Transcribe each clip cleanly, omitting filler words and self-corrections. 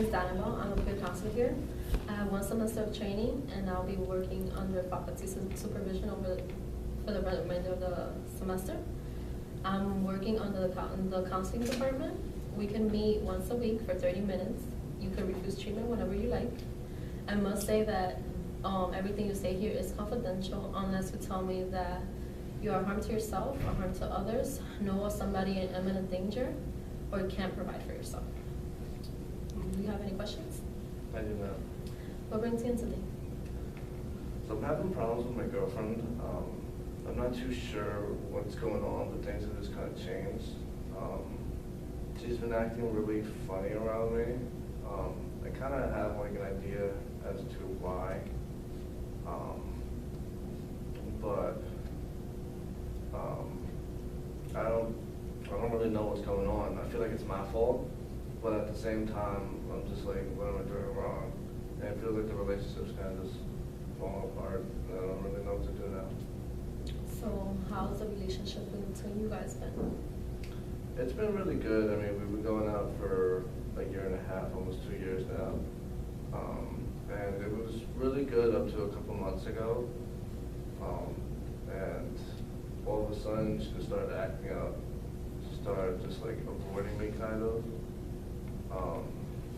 is Dannibelle. I'm a peer counselor here. I have 1 semester of training, and I'll be working under faculty supervision for the remainder of the semester. I'm working under the counseling department. We can meet once a week for 30 minutes. You can refuse treatment whenever you like. I must say that everything you say here is confidential unless you tell me that you are harm to yourself or harm to others, know of somebody in imminent danger, or can't provide for yourself. Do you have any questions? I do not. What brings you in today? So I'm having problems with my girlfriend. I'm not too sure what's going on, but things have just kind of changed. She's been acting really funny around me. I kind of have like an idea as to why, but I don't really know what's going on. I feel like it's my fault, but at the same time, I'm just like, what am I doing wrong? And it feels like the relationship's kind of just falling apart, and I don't really know what to do now. So how's the relationship between you guys been? It's been really good. I mean, we've been going out for a year and a half, almost 2 years now. And it was really good up to a couple months ago. And all of a sudden, she just started acting up. She started just like avoiding me, kind of.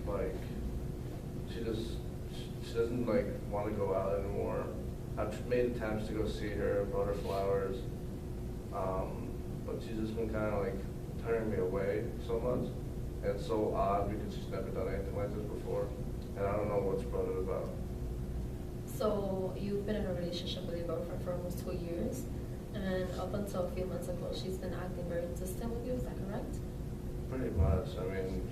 Like, she doesn't like want to go out anymore. I've made attempts to go see her, brought her flowers, but she's just been kind of like turning me away so much. And it's so odd because she's never done anything like this before, and I don't know what's brought it about. So you've been in a relationship with your girlfriend for almost 2 years, and up until a few months ago, she's been acting very distant with you. Is that correct? Pretty much. I mean,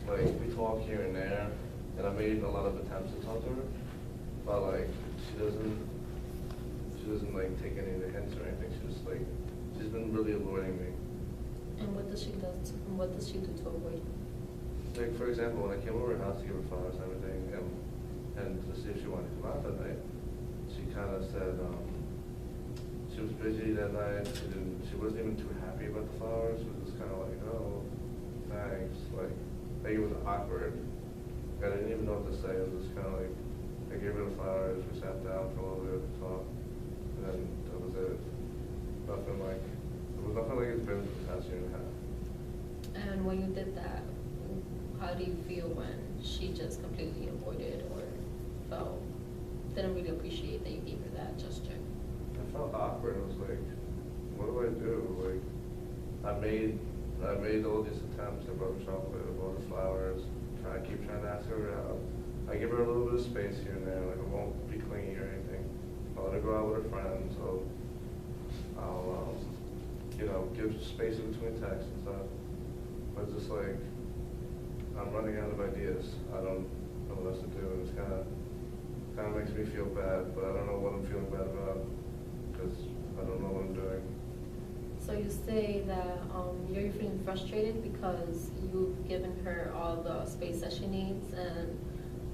like we talk here and there, and I made a lot of attempts to talk to her, but like she doesn't like take any of the hints or anything. She's been really avoiding me. And what does she do to avoid you? Like, for example, when I came over her house to give her flowers and everything, and to see if she wanted to come out that night, she kind of said she was busy that night. She wasn't even too happy about the flowers. She was just kind of like, oh, thanks. Like it was awkward. I didn't even know what to say. It was just kind of like, I gave her the flowers. We sat down for a little bit to talk, and then that was it. It was nothing like it's been for the past year and a half. And when you did that, how do you feel when she just completely avoided or didn't really appreciate that you gave her that gesture? I felt awkward. I was like, what do I do? Like, I made all these attempts. I brought her chocolate, I brought her flowers, I keep trying to ask her out. I give her a little bit of space here and there, like I won't be clingy or anything. I'll let her go out with her friends. I'll give space in between texts and stuff. But just like, I'm running out of ideas. I don't know what else to do, and it's kind of makes me feel bad, but I don't know what I'm feeling bad about because I don't know what I'm doing. So you say that you're feeling frustrated because you've given her all the space that she needs and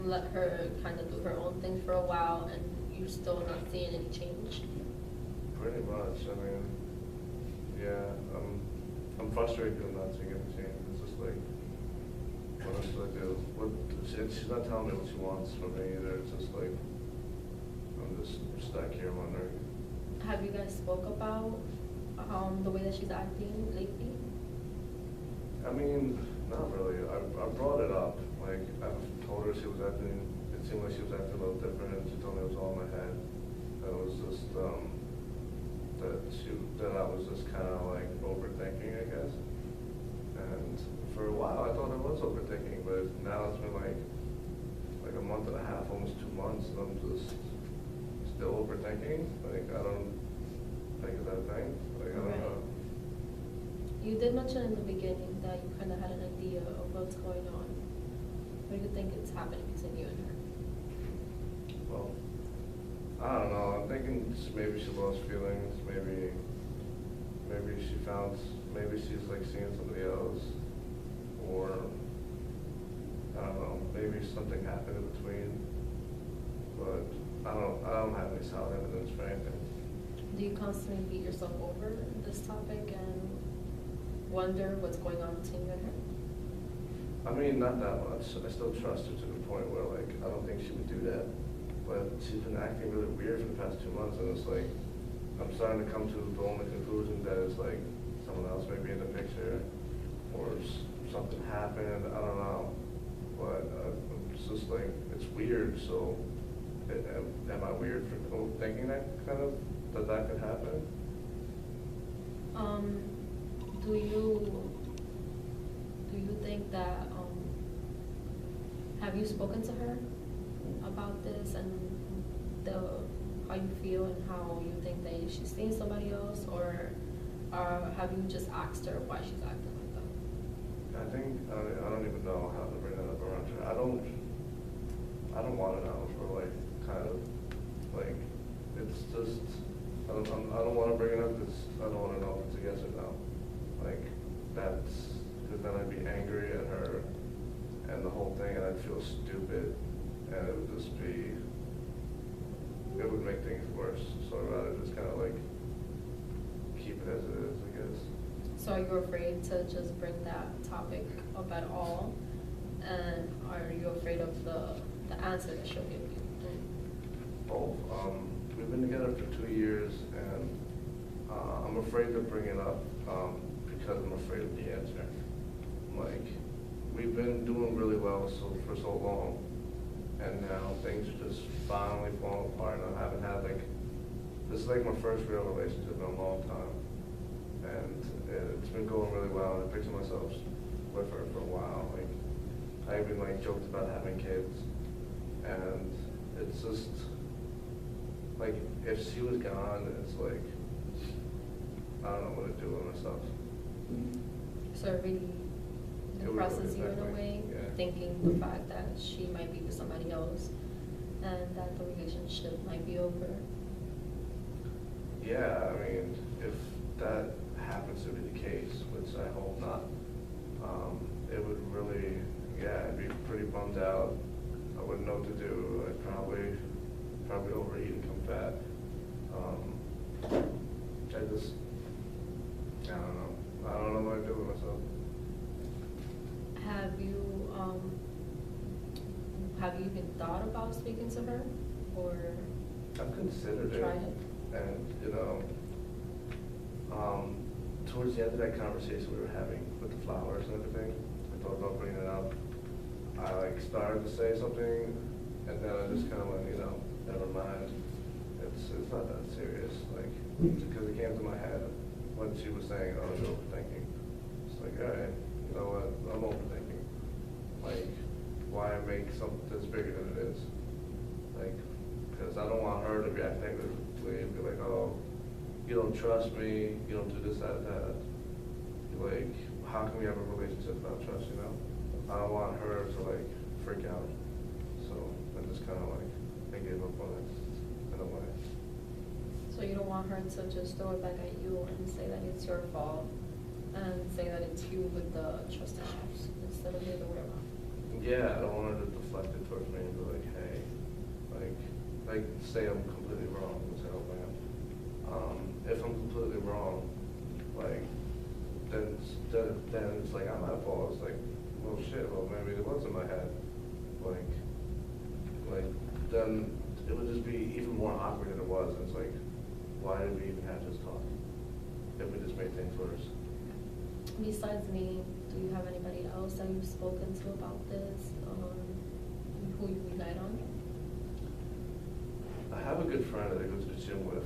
let her kind of do her own thing for a while, and you're still not seeing any change? Pretty much. I mean, yeah, I'm frustrated with not seeing any change. It's just like, what else do I do? She's not telling me what she wants from me either. It's just like, I'm just stuck here wondering. Have you guys spoke about the way that she's acting lately? I mean, not really. I brought it up. Like, I've told her it seemed like she was acting a little different, and she told me it was all in my head. That it was just, that I was just kind of like overthinking, I guess. And for a while, I thought I was overthinking, but now it's been like a month and a half, almost 2 months, and I'm just still overthinking. Like, I don't think of that thing. Like, I don't know. You did mention in the beginning that you kind of had an idea of what's going on. What do you think is happening between you and her? Well, I don't know. I'm thinking maybe she lost feelings. Maybe she's like seeing somebody else, or I don't know. Maybe something happened in between, but I don't have any solid evidence for anything. Do you constantly beat yourself over this topic and wonder what's going on between you and her? I mean, not that much. I still trust her to the point where, like, I don't think she would do that. But she's been acting really weird for the past 2 months, and it's like, I'm starting to come to the only conclusion that it's like someone else may be in the picture, or something happened, I don't know. But it's just like, it's weird, so am I weird for thinking that kind of, that could happen? Do you think that, have you spoken to her about this and how you feel and how you think that she's seeing somebody else, or have you just asked her why she's acting like that? I think, I don't even know how to bring that up around her. I don't want to know, or like, kind of, like, it's just, I don't want to bring it up because I don't want to know if it's a yes or no. Like, that's, because then I'd be angry at her and the whole thing, and I'd feel stupid, and it would just be, it would make things worse. So I'd rather just kind of like keep it as it is, I guess. So are you afraid to just bring that topic up at all? And are you afraid of the answer that she'll give you? Both. We've been together for 2 years, and I'm afraid to bring it up because I'm afraid of the answer. Like, we've been doing really well for so long, and now things are just finally falling apart, and I haven't had, like, this is like my first real relationship in a long time, and it's been going really well, and I picture myself with her for a while. Like, I even like joked about having kids, and it's just like, if she was gone, it's like, I don't know what to do with myself. So it really impresses you in a way, yeah. thinking the fact that she might be with somebody else and that the relationship might be over. Yeah, I mean, if that happens to be the case, which I hope not, it would really, yeah, I'd be pretty bummed out. I wouldn't know what to do. I'd probably overeat and come fat. I don't know what I do with myself. Have you even thought about speaking to her, or I've considered tried it, it? and towards the end of that conversation we were having with the flowers and everything, I thought about bringing it up. I like started to say something, and then I just kind of went, never mind. It's not that serious, like, because it came to my head when she was saying, "Oh, you're overthinking." It's like, all right, you know what? I'm overthinking. Like, why make something that's bigger than it is? Like, because I don't want her to react negatively and be like, "Oh, you don't trust me. You don't do this, that, that." Like, how can we have a relationship without trust? I don't want her to like freak out. So I just kind of like, I gave up on it in a way. So you don't want her to just throw it back at you and say that it's your fault, and say that it's you with the trust issues instead of the other way around? Yeah, I don't want her to deflect it towards me and be like, hey, like say I'm completely wrong, which I hope I am. If I'm completely wrong, like, then it's like I'm at fault. It's like, well, shit, well, maybe it was in my head. Like, then it would just be even more awkward than it was. It's like, why did we even have this talk if we just made things worse? Besides me, do you have anybody else that you've spoken to about this, who you relied on? I have a good friend that I go to the gym with,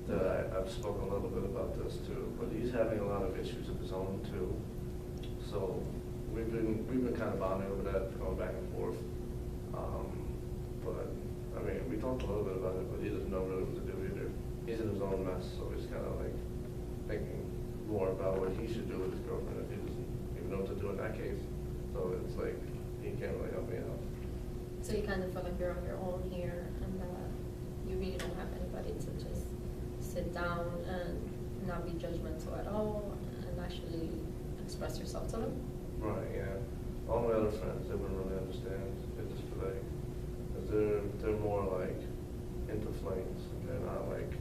that I've spoken a little bit about this too, but he's having a lot of issues of his own too. So we've been kind of bonding over that, going back and forth. But I mean, we talked a little bit about it, but he doesn't know really what to do either. He's in his own mess, so he's kind of like thinking more about what he should do with his girlfriend if he doesn't even know what to do in that case. So it's like, he can't really help me out. So you kind of feel like you're on your own here, and you really don't have anybody to just sit down and not be judgmental at all, and actually express yourself to them? Right, yeah. All my other friends, they wouldn't really understand. They just feel like, they're more like into flames. They're not like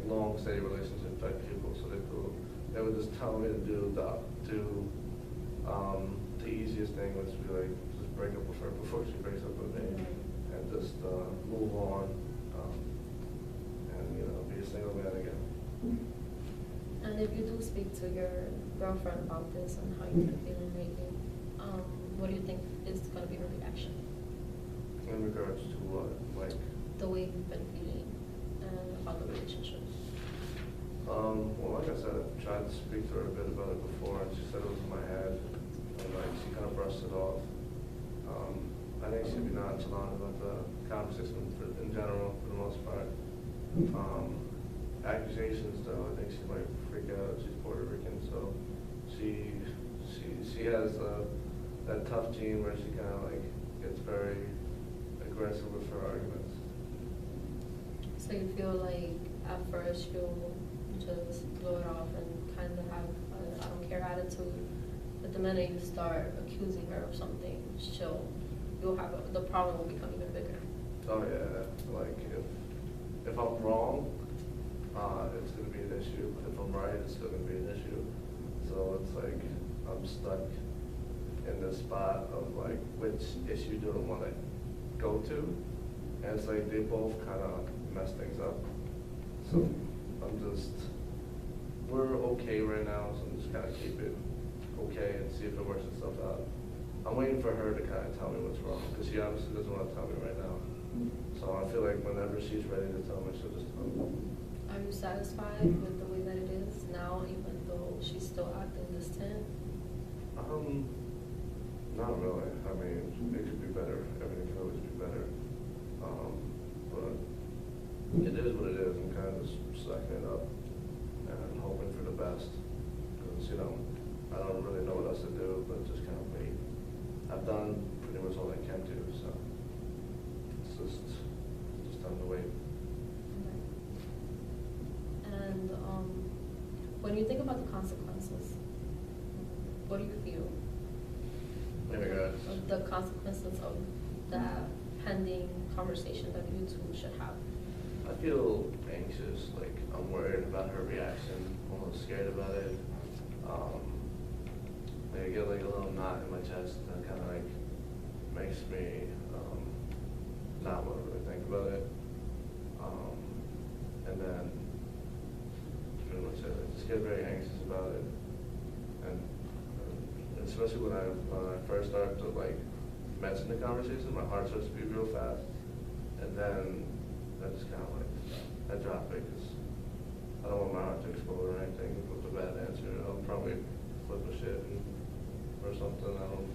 long, steady relationship type people. So they would just tell me to do The easiest thing was to be like, just break up with her before she breaks up with me, and just move on, and be a single man again. And if you do speak to your girlfriend about this and how you've been feeling lately, what do you think is going to be her reaction? In regards to what, like? The way you've been feeling and about the relationship. Well, like I said, I tried to speak to her a bit about it before, and she said it was in my head, and like she kind of brushed it off. I think she'd be nonchalant about the conversation in general, for the most part. Accusations, though, I think she might freak out. She's Puerto Rican, so she has that tough gene where she kind of like gets very aggressive with her arguments. So you feel like at first you'll just blow it off and kind of have a I don't care attitude, but the minute you start accusing her of something, the problem will become even bigger. Oh yeah, like if I'm wrong, it's gonna be an issue. But if I'm right, it's still gonna be an issue. So it's like I'm stuck in this spot of like which issue do I want to go to, and it's like they both kind of mess things up. So we're okay right now, so I'm just kind of keep it okay and see if it works itself out. I'm waiting for her to kind of tell me what's wrong, because she obviously doesn't want to tell me right now. So I feel like whenever she's ready to tell me, she'll just tell me. Are you satisfied with the way that it is now, even though she's still acting distant? Not really. I mean, it could be better. Everything could always be better. But it is what it is. I'm kind of just sucking it up and hoping for the best. Because, I don't really know what else to do, but just kind of wait. I've done pretty much all I can do, so it's just time to wait. And when you think about the consequences, what do you feel? In regards? The consequences of that pending conversation that you two should have. I feel anxious, like I'm worried about her reaction, almost scared about it. I get like a little knot in my chest that kind of like makes me not want to really think about it. And then pretty much I just get very anxious about it. And especially when I first start to like mention the conversation, my heart starts to beat real fast. And then I just kind of like, I drop it because I don't want my heart to explode or anything with a bad answer. I'll probably flip a shit or something. I don't